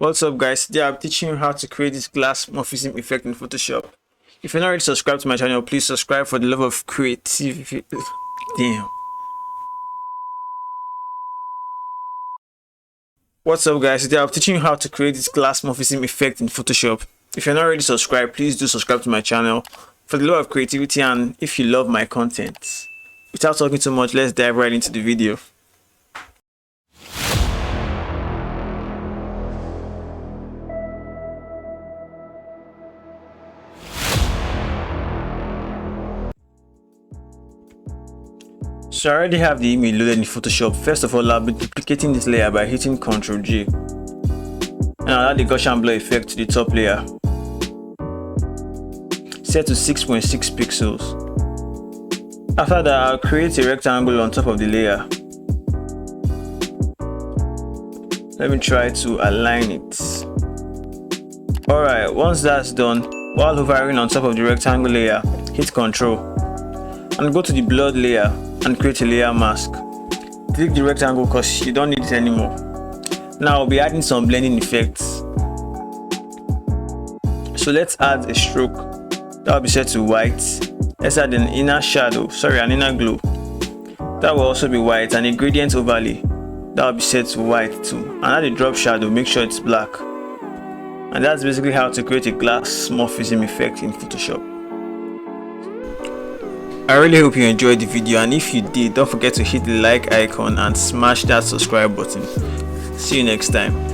What's up guys, today I'm teaching you how to create this glass morphism effect in Photoshop. If you're not already subscribed to my channel, please subscribe for the love of creativity. Damn. What's up guys, today I'm teaching you how to create this glass morphism effect in Photoshop. If you're not already subscribed, please do subscribe to my channel for the love of creativity and if you love my content. Without talking too much, let's dive right into the video. So I already have the image loaded in Photoshop. First of all, I'll be duplicating this layer by hitting Ctrl G. And I'll add the Gaussian blur effect to the top layer. Set to 6.6 pixels. After that, I'll create a rectangle on top of the layer. Let me try to align it. Alright, once that's done, while hovering on top of the rectangle layer, hit Ctrl and go to the blurred layer and create a layer mask. Click the rectangle because you don't need it anymore. Now I'll be adding some blending effects. So let's add a stroke. That will be set to white. Let's add an inner shadow, an inner glow. That will also be white, and a gradient overlay. That will be set to white too. And add a drop shadow, make sure it's black. And that's basically how to create a glass morphism effect in Photoshop. I really hope you enjoyed the video, and if you did, don't forget to hit the like icon and smash that subscribe button. See you next time.